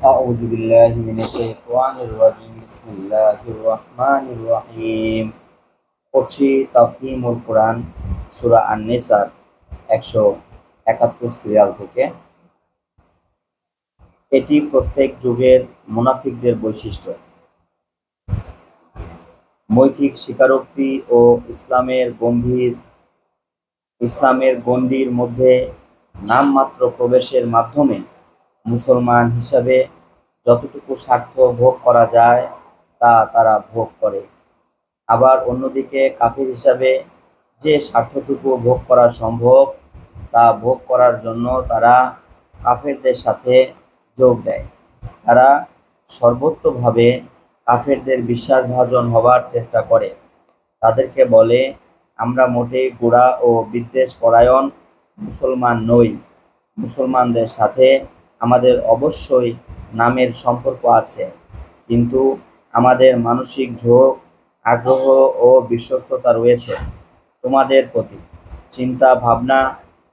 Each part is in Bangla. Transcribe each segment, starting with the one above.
أعوذ بالله من الشيطان الرجيم بسم الله الرحمن الرحيم পড়ছি তাফহিমুল কোরআন সূরা আন-নিসার 171 সিরিয়াল থেকে। এটি প্রত্যেক যুগের মুনাফিকদের বৈশিষ্ট্য। মৌখিক স্বীকারোক্তি ও ইসলামের গণ্ডির মধ্যে নামমাত্র প্রবেশের মাধ্যমে মুসলমান হিসাবে যতটুকু স্বার্থ ভোগ করা যায় তা তারা ভোগ করে। আবার অন্যদিকে কাফির হিসাবে যে স্বার্থটুকু ভোগ করা সম্ভব তা ভোগ করার জন্য তারা কাফেরদের সাথে যোগ দেয়। তারা সর্বত্রভাবে কাফেরদের বিশ্বাসভাজন হবার চেষ্টা করে। তাদেরকে বলে, আমরা মোটেই গোঁড়া ও বিদ্বেষপরায়ণ মুসলমান নই। মুসলমানদের সাথে আমাদের অবশ্যই নামের সম্পর্ক আছে, কিন্তু আমাদের মানসিক ঝোঁক, আগ্রহ ও বিশ্বস্ততা রয়েছে তোমাদের প্রতি। চিন্তা ভাবনা,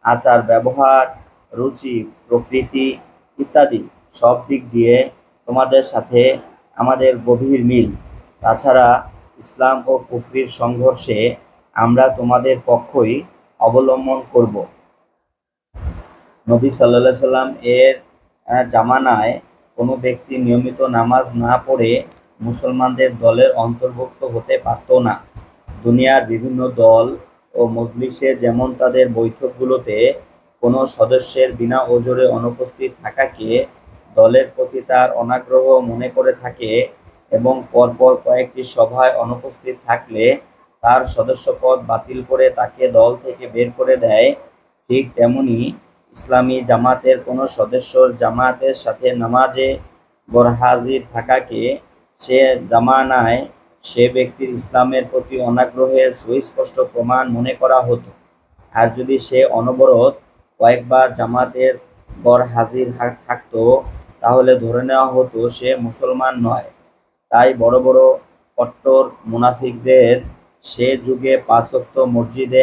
আচার ব্যবহার, রুচি, প্রকৃতি ইত্যাদি সব দিক দিয়ে তোমাদের সাথে আমাদের গভীর মিল। তাছাড়া ইসলাম ও কুফরির সংঘর্ষে আমরা তোমাদের পক্ষই অবলম্বন করব। নবী সাল্লাল্লাহু আলাইহি সাল্লাম এর জামানায় কোনো ব্যক্তি নিয়মিত নামাজ না পড়ে মুসলমানদের দলের অন্তর্ভুক্ত হতে পারত না। দুনিয়ার বিভিন্ন দল ও মজলিসে যেমন তাদের বৈঠকগুলোতে কোনো সদস্যের বিনা ওজরে অনুপস্থিত থাকাকে দলের প্রতি তার অনাগ্রহ মনে করে থাকে এবং পরপর কয়েকটি সভায় অনুপস্থিত থাকলে তার সদস্যপদ বাতিল করে তাকে দল থেকে বের করে দেয়, ঠিক তেমনি ইসলামী জামাতের কোনো সদস্যর জামাতের সাথে নামাজে গরহাজির থাকাকে সে জামানায় সে ব্যক্তির ইসলামের প্রতি অনাগ্রহের সুস্পষ্ট প্রমাণ মনে করা হতো। আর যদি সে অনবরত কয়েকবার জামাতের গরহাজির থাকতো, তাহলে ধরে নেওয়া হতো সে মুসলমান নয়। তাই বড় বড় কট্টর মুনাফিকদের সে যুগে 5 ওয়াক্ত মসজিদে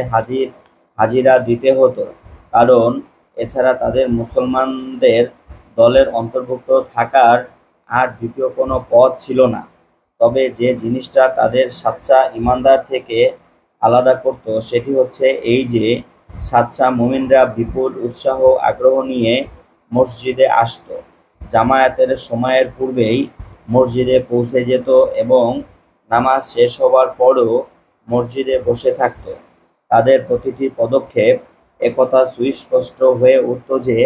হাজিরা দিতে হতো, কারণ এছাড়া তাদের মুসলমানদের দলের অন্তর্ভুক্ত থাকার আর দ্বিতীয় কোনো পথ ছিল না। তবে যে জিনিসটা তাদের সাচ্চা ইমানদার থেকে আলাদা করত সেটি হচ্ছে এই যে, সাচ্চা মুমিনরা বিপুল উৎসাহ আগ্রহ নিয়ে মসজিদে আসত, জামায়াতের সময়ের পূর্বেই মসজিদে পৌঁছে যেত এবং নামাজ শেষ হবার পরও মসজিদে বসে থাকত। তাদের প্রতিটি পদক্ষেপ একথা সুস্পষ্ট হয়ে উঠত যে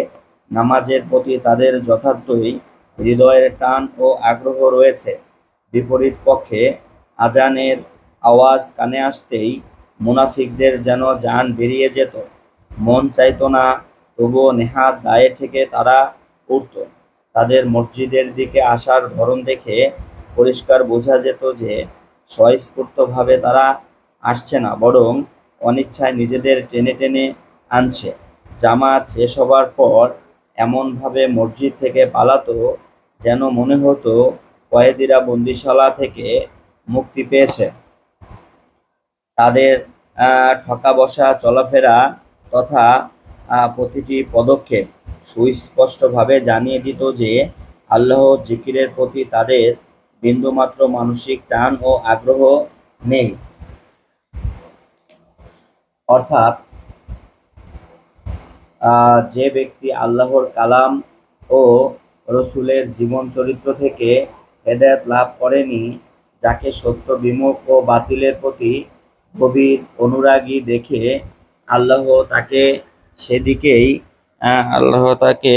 নামাজের প্রতি তাদের যথার্থই হৃদয়ের টান ও আগ্রহ রয়েছে। বিপরীত পক্ষে আজানের আওয়াজ কানে আসতেই মুনাফিকদের যেন জান বেরিয়ে যেত। মন চাইত না, তবুও নেহাত দায়ে থেকে তারা উঠত। তাদের মসজিদের দিকে আসার ধরন দেখে পরিষ্কার বোঝা যেত যে স্বস্ফূর্তভাবে তারা আসছে না, বরং অনিচ্ছায় নিজেদের টেনে টেনে আনছে। জামাত শেষ হবার পর এমনভাবে মসজিদ থেকে পালাতো যেন মনে হতো কয়েদিরা বন্দিশালা থেকে মুক্তি পেয়েছে। তাদের ঠকা বসা চলাফেরা তথা প্রতিটি পদক্ষেপ সুস্পষ্টভাবে জানিয়ে দিত যে আল্লাহ জিকিরের প্রতি তাদের বিন্দুমাত্র মানসিক টান ও আগ্রহ নেই। অর্থাৎ যে ব্যক্তি আল্লাহর কালাম ও রসুলের জীবন চরিত্র থেকে হেদায়েত লাভ করেনি, যাকে সত্য বিমুখ ও বাতিলের প্রতি গভীর অনুরাগী দেখে আল্লাহ তাকে সেদিকেই আল্লাহ তাকে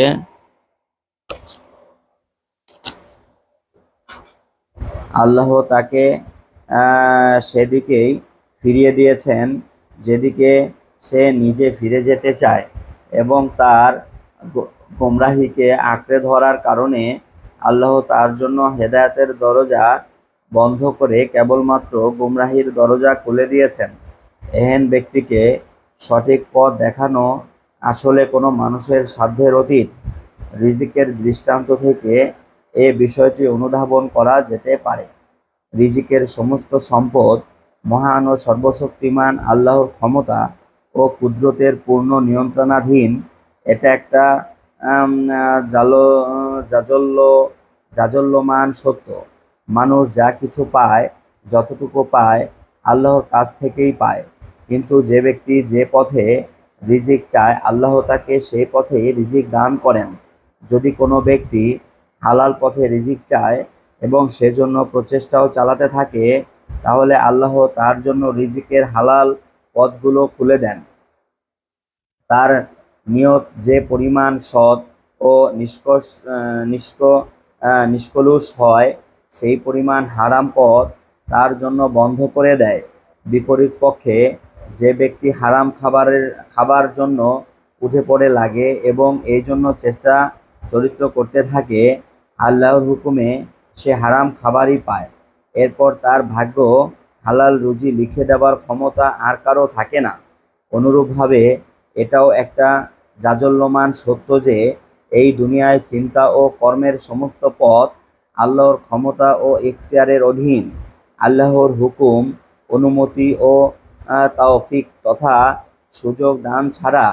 আল্লাহ তাকে সেদিকেই ফিরিয়ে দিয়েছেন যেদিকে সে নিজে ফিরে যেতে চায়, এবং তার গোমরাহিকে আঁকড়ে ধরার কারণে আল্লাহ তার জন্য হেদায়েতের দরজা বন্ধ করে কেবলমাত্র গোমরাহির দরজা খুলে দিয়েছেন। এহেন ব্যক্তিকে সঠিক পথ দেখানো আসলে কোনো মানুষের সাধ্যের অতীত। রিজিকের দৃষ্টান্ত থেকে এ বিষয়টি অনুধাবন করা যেতে পারে। রিজিকের সমস্ত সম্পদ মহান ও সর্বশক্তিমান আল্লাহর ক্ষমতা ও কুদরতের পূর্ণ নিয়ন্ত্রণাধীন। এটা একটা জাজল্য জাজল্যমান সত্য। মানুষ যা কিছু পায়, যতটুকু পায় আল্লাহর কাছ থেকেই পায়। কিন্তু যে ব্যক্তি যে পথে রিজিক চায়, আল্লাহ তাকে সেই পথে রিজিক দান করেন। যদি কোনো ব্যক্তি হালাল পথে রিজিক চায় এবং সেজন্য প্রচেষ্টাও চালাতে থাকে, তাহলে আল্লাহ তার জন্য রিজিকের হালাল পথগুলো খুলে দেন। তার নিয়ত যে পরিমাণ সৎ ও নিষ্কলুষ হয়, সেই পরিমাণ হারাম পথ তার জন্য বন্ধ করে দেয়। বিপরীত পক্ষে যে ব্যক্তি হারাম খাবার জন্য উঠে পড়ে লাগে এবং এই জন্য চেষ্টা চরিত্র করতে থাকে, আল্লাহর হুকুমে সে হারাম খাবারই পায়। এরপর তার ভাগ্য হালাল রুজি লিখে দেওয়ার ক্ষমতা আর কারো থাকে না। অনুরূপভাবে এটাও একটা জাজল্যমান সত্য যে এই দুনিয়ায় চিন্তা ও কর্মের সমস্ত পথ আল্লাহর ক্ষমতা ও ইখতিয়ারের অধীন। আল্লাহর হুকুম, অনুমতি ও তাওফিক তথা সুযোগ দান ছাড়া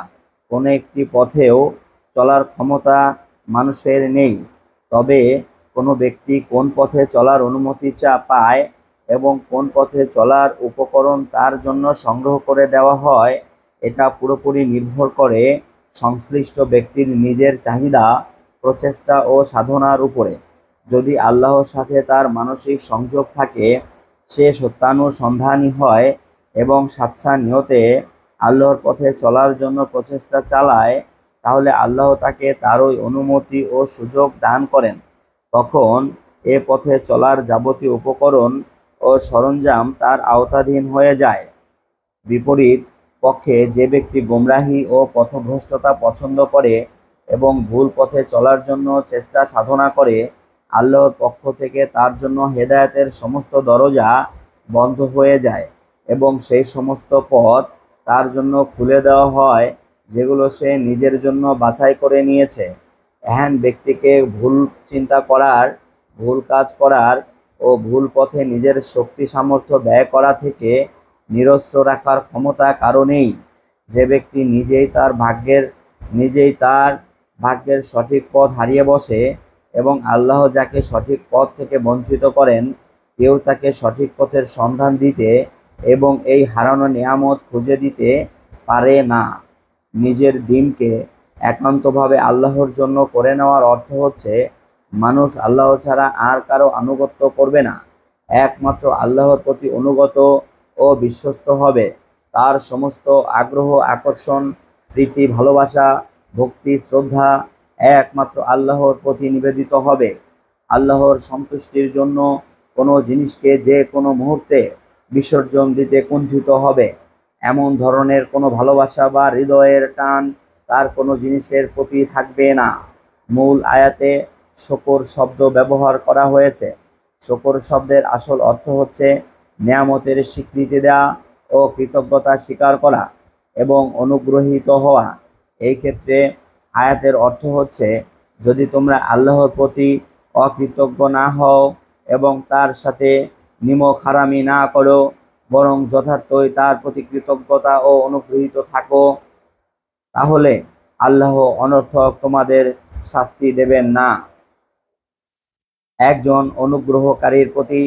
কোনো একটি পথেও চলার ক্ষমতা মানুষের নেই। তবে কোনো ব্যক্তি কোন পথে চলার অনুমতি পায় এবং কোন পথে চলার উপকরণ তার জন্য সংগ্রহ করে দেওয়া হয়, এটা পুরোপুরি নির্ভর করে সংশ্লিষ্ট ব্যক্তির নিজের চাহিদা, প্রচেষ্টা ও সাধনার উপরে। যদি আল্লাহর সাথে তার মানসিক সংযোগ থাকে, সে সত্যানুসন্ধানী হয় এবং স্বাচ্ছা নিয়তে আল্লাহর পথে চলার জন্য প্রচেষ্টা চালায়, তাহলে আল্লাহ তাকে তার ওই অনুমতি ও সুযোগ দান করেন। তখন এ পথে চলার যাবতীয় উপকরণ ও সরঞ্জাম তার আওতাধীন হয়ে যায়। বিপরীত পক্ষে যে ব্যক্তি গোমরাহি ও পথভ্রষ্টতা পছন্দ করে এবং ভুল পথে চলার জন্য চেষ্টা সাধনা করে, আল্লাহর পক্ষ থেকে তার জন্য হেদায়েতের সমস্ত দরজা বন্ধ হয়ে যায় এবং সেই সমস্ত পথ তার জন্য খুলে দেওয়া হয় যেগুলো সে নিজের জন্য বাছাই করে নিয়েছে। এহেন ব্যক্তিকে ভুল চিন্তা করার, ভুল কাজ করার ও ভুল পথে নিজের শক্তি সামর্থ্য ব্যয় করা থেকে নিরস্ত্র রাখার ক্ষমতা কারো নেই। যে ব্যক্তি নিজেই তার ভাগ্যের সঠিক পথ হারিয়ে বসে এবং আল্লাহ যাকে সঠিক পথ থেকে বঞ্চিত করেন, কেউ তাকে সঠিক পথের সন্ধান দিতে এবং এই হারানো নিয়ামত খুঁজে দিতে পারে না। নিজের দিনকে একান্তভাবে আল্লাহর জন্য করে নেওয়ার অর্থ হচ্ছে মানুষ আল্লাহ ছাড়া আর কারো আনুগত্য করবে না, একমাত্র আল্লাহর প্রতি অনুগত ও বিশ্বস্ত হবে। তার সমস্ত আগ্রহ, আকর্ষণ, প্রীতি, ভালোবাসা, ভক্তি, শ্রদ্ধা একমাত্র আল্লাহর প্রতি নিবেদিত হবে। আল্লাহর সন্তুষ্টির জন্য কোনো জিনিসকে যে কোনো মুহূর্তে বিসর্জন দিতে কুণ্ঠিত হবে, এমন ধরনের কোনো ভালোবাসা বা হৃদয়ের টান তার কোনো জিনিসের প্রতি থাকবে না। মূল আয়াতে শকর শব্দ ব্যবহার করা হয়েছে। শকর শব্দের আসল অর্থ হচ্ছে নেয়ামতের স্বীকৃতি দেওয়া ও কৃতজ্ঞতা স্বীকার করা এবং অনুগ্রহীত হওয়া। এই ক্ষেত্রে আয়াতের অর্থ হচ্ছে, যদি তোমরা আল্লাহর প্রতি অকৃতজ্ঞ না হও এবং তার সাথে নিমক হারামি না করো, বরং যথার্থই তার প্রতি কৃতজ্ঞতা ও অনুগ্রহীত থাকো, তাহলে আল্লাহ অনর্থক তোমাদের শাস্তি দেবেন না। একজন অনুগ্রহকারীর প্রতি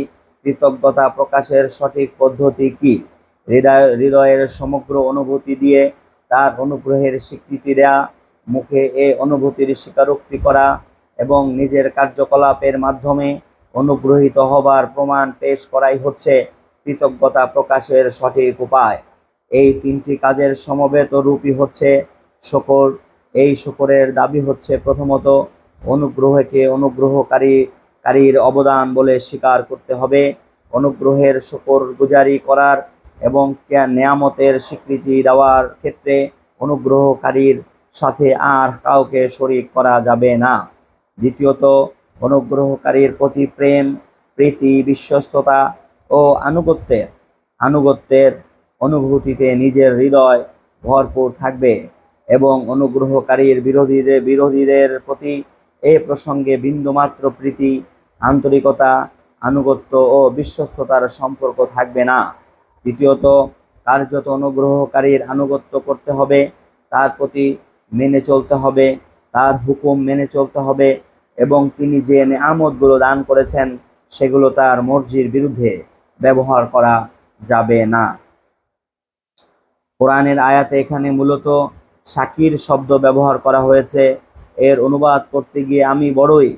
কৃতজ্ঞতা প্রকাশের সঠিক পদ্ধতি কি? হৃদয়ের সমগ্র অনুভূতি দিয়ে তার অনুগ্রহের স্বীকৃতি দেয়া, মুখে এ অনুভূতির স্বীকারোক্তি করা এবং নিজের কার্যকলাপের মাধ্যমে অনুগ্রহীত হবার প্রমাণ পেশ করাই হচ্ছে কৃতজ্ঞতা প্রকাশের সঠিক উপায়। এই তিনটি কাজের সমবেত রূপই হচ্ছে শকর। এই শকরের দাবি হচ্ছে প্রথমত অনুগ্রহকে অনুগ্রহকারীর অবদান বলে স্বীকার করতে হবে, অনুগ্রহের শকর গুজারি করার এবং নেয়ামতের স্বীকৃতি দেওয়ার ক্ষেত্রে অনুগ্রহকারীর সাথে আর কাউকে শরীক করা যাবে না। দ্বিতীয়ত অনুগ্রহকারীর প্রতি প্রেম, প্রীতি, বিশ্বস্ততা ও আনুগত্যের অনুভূতিতে নিজের হৃদয় ভরপুর থাকবে এবং অনুগ্রহকারীর বিরোধীদের প্রতি এ প্রসঙ্গে বিন্দুমাত্র প্রীতি, আন্তরিকতা, আনুগত্য ও বিশ্বস্ততার সম্পর্ক থাকবে না। তৃতীয়ত কার্যত অনুগ্রহকারীর আনুগত্য করতে হবে, তার প্রতি মেনে চলতে হবে, তার হুকুম মেনে চলতে হবে এবং তিনি যে নেয়ামতগুলো দান করেছেন সেগুলো তার মর্জির বিরুদ্ধে ব্যবহার করা যাবে না। কোরআনের আয়াতে এখানে মূলত শাকির শব্দ ব্যবহার করা হয়েছে। এর অনুবাদ করতে গিয়ে আমি বড়ই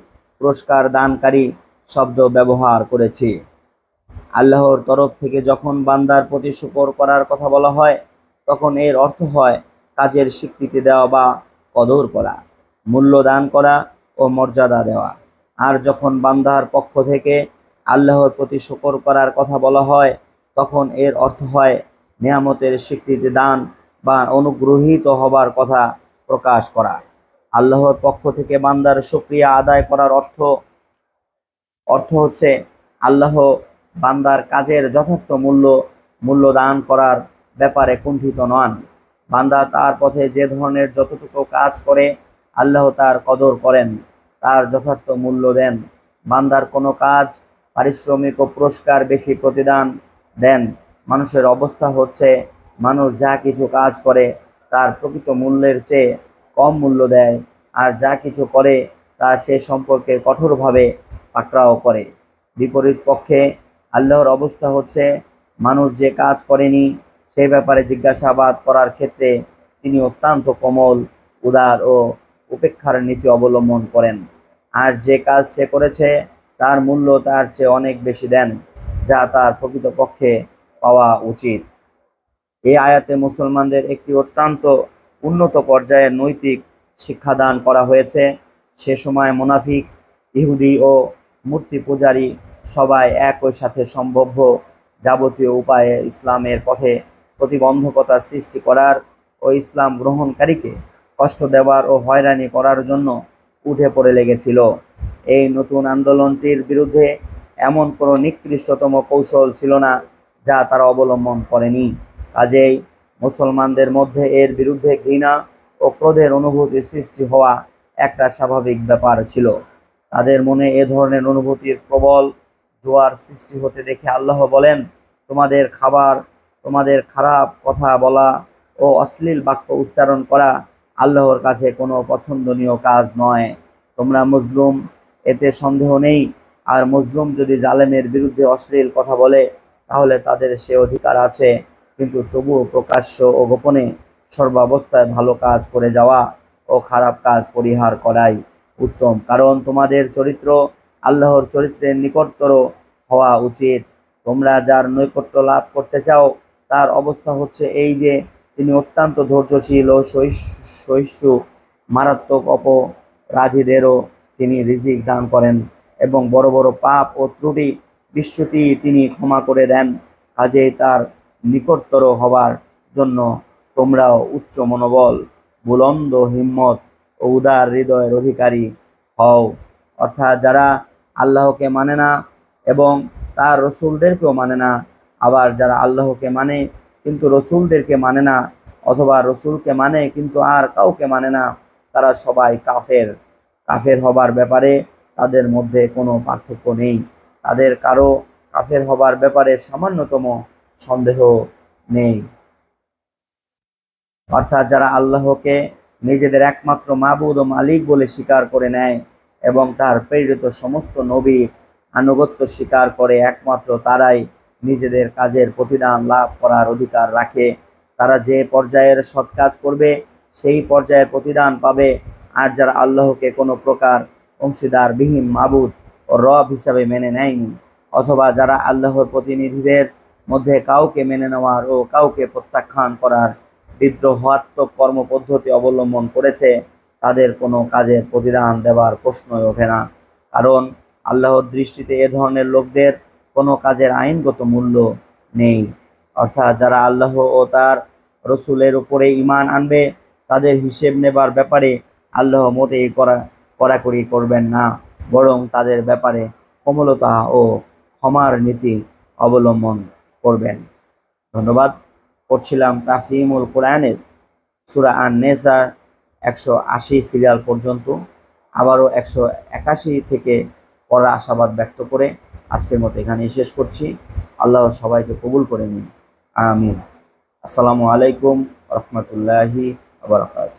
পুরস্কার দানকারী শব্দ ব্যবহার করেছি। আল্লাহর তরফ থেকে যখন বান্দার প্রতি শুকর করার কথা বলা হয় তখন এর অর্থ হয় কাজের স্বীকৃতি দেওয়া বা কদর করা, মূল্য দান করা ও মর্যাদা দেওয়া। আর যখন বান্দার পক্ষ থেকে আল্লাহর প্রতি শুকর করার কথা বলা হয় তখন এর অর্থ হয় নিয়ামতের স্বীকৃতি দান বা অনুগ্রহীত হবার কথা প্রকাশ করা। আল্লাহর পক্ষ থেকে বান্দার শুকরিয়া আদায় করার অর্থ হচ্ছে আল্লাহ বান্দার কাজের যথার্থ মূল্য দান করার ব্যাপারে কুণ্ঠিত নন। বান্দা তার পথে যে ধরনের যতটুকু কাজ করে আল্লাহ তার কদর করেন, তার যথার্থ মূল্য দেন। বান্দার কোনো কাজ পারিশ্রমিক ও পুরস্কার বেশি প্রতিদান দেন। মানুষের অবস্থা হচ্ছে মানুষ যা কিছু কাজ করে তার প্রকৃত মূল্যের চেয়ে কম মূল্য দেয়, আর যা কিছু করে তা সে সম্পর্কে কঠোরভাবে পাকড়াও করে। বিপরীত পক্ষে আল্লাহর অবস্থা হচ্ছে মানুষ যে কাজ করেনি সে ব্যাপারে জিজ্ঞাসাবাদ করার ক্ষেত্রে তিনি অত্যন্ত কোমল, উদার ও উপেক্ষার নীতি অবলম্বন করেন, আর যে কাজ সে করেছে তার মূল্য তার চেয়ে অনেক বেশি দেন, যা তার প্রকৃতপক্ষে পাওয়া উচিত। এই আয়াতে মুসলমানদের একটি অত্যন্ত উন্নত পর্যায়ের নৈতিক শিক্ষাদান করা হয়েছে। সে সময় মুনাফিক, ইহুদি ও মূর্তি পূজারী সবাই একই সাথে সম্ভাব্য যাবতীয় উপায়ে ইসলামের পথে প্রতিবন্ধকতা সৃষ্টি করার ও ইসলাম গ্রহণকারীকে কষ্ট দেওয়ার ও হয়রানি করার জন্য উঠে পড়ে লেগেছিল। এই নতুন আন্দোলনটির বিরুদ্ধে এমন কোনো নিকৃষ্টতম কৌশল ছিল না যা তারা অবলম্বন করেনি। কাজেই মুসলমানদের মধ্যে এর বিরুদ্ধে ঘৃণা ও ক্রোধের অনুভূতি সৃষ্টি হওয়া একটা স্বাভাবিক ব্যাপার ছিল। তাদের মনে এ ধরনের অনুভূতির প্রবল জোয়ার সৃষ্টি হতে দেখে আল্লাহ বলেন, তোমাদের খারাপ কথা বলা ও অশ্লীল বাক্য উচ্চারণ করা আল্লাহর কাছে কোনো পছন্দনীয় কাজ নয়। তোমরা মজলুম, এতে সন্দেহ নেই। আর মজলুম যদি জালেমের বিরুদ্ধে অশ্লীল কথা বলে তাহলে তাদের সে অধিকার আছে, কিন্তু তবুও প্রকাশ্য ও গোপনে সর্বাবস্থায় ভালো কাজ করে যাওয়া ও খারাপ কাজ পরিহার করাই উত্তম, কারণ তোমাদের চরিত্র আল্লাহর চরিত্রের নিকটতর হওয়া উচিত। তোমরা যার নৈকট্য লাভ করতে চাও তার অবস্থা হচ্ছে এই যে তিনি অত্যন্ত ধৈর্যশীল ও সহিষ্ণু, মারাত্মক অপরাধীদেরও তিনি রিজিক দান করেন এবং বড় বড় পাপ ও ত্রুটি বিচ্যুতি তিনি ক্ষমা করে দেন। কাজেই তার নিকটতর হবার জন্য তোমরাও উচ্চ মনোবল, বুলন্দ হিম্মত ও উদার হৃদয়ের অধিকারী হও। অর্থাৎ যারা আল্লাহকে মানে না এবং তার রসুলদেরকেও মানে না, আবার যারা আল্লাহকে মানে কিন্তু রসুলদেরকে মানে না, অথবা রসুলকে মানে কিন্তু আর কাউকে মানে না, তারা সবাই কাফের। কাফের হবার ব্যাপারে তাদের মধ্যে কোনো পার্থক্য নেই। তাদের কারো কাফের হবার ব্যাপারে সামান্যতম সন্দেহ নেই। অর্থাৎ যারা আল্লাহকে নিজেদের একমাত্র মাবুদ ও মালিক বলে স্বীকার করে নেয় এবং তার প্রেরিত সমস্ত নবীর আনুগত্য স্বীকার করে, একমাত্র তারাই নিজেদের কাজের প্রতিদান লাভ করার অধিকার রাখে। তারা যে পর্যায়ের সৎ কাজ করবে সেই পর্যায়ের প্রতিদান পাবে। আর যারা আল্লাহকে কোনো প্রকার অংশীদারবিহীন মাবুদ ও রব হিসাবে মেনে নেয়নি, অথবা যারা আল্লাহর প্রতিনিধিদের মধ্যে কাউকে মেনে নেওয়ার ও কাউকে প্রত্যাখ্যান করার বিদ্রোহাত্মক কর্মপদ্ধতি অবলম্বন করেছে, তাদের কোনো কাজের প্রতিদান দেওয়ার প্রশ্নই ওঠে না, কারণ আল্লাহর দৃষ্টিতে এ ধরনের লোকদের কোনো কাজের আইনগত মূল্য নেই। অর্থাৎ যারা আল্লাহ ও তার রসুলের উপরে ঈমান আনবে তাদের হিসেব নেবার ব্যাপারে আল্লাহ মোটেই কড়াকড়ি করবেন না, বরং তাদের ব্যাপারে কোমলতা ও ক্ষমার নীতি অবলম্বন করবেন। ধন্যবাদ। পড়ছিলাম তাফহিমুল কোরআনের সূরা আন-নেসার 180 সিরিয়াল পর্যন্ত। আবারও 181 থেকে পড়ার আশাবাদ ব্যক্ত করে আজকের মতো এখানেই শেষ করছি। আল্লাহ সবাইকে কবুল করে নিন, আমিন। আসসালামু আলাইকুম ওয়া রাহমাতুল্লাহি ওয়া বারাকাতুহু।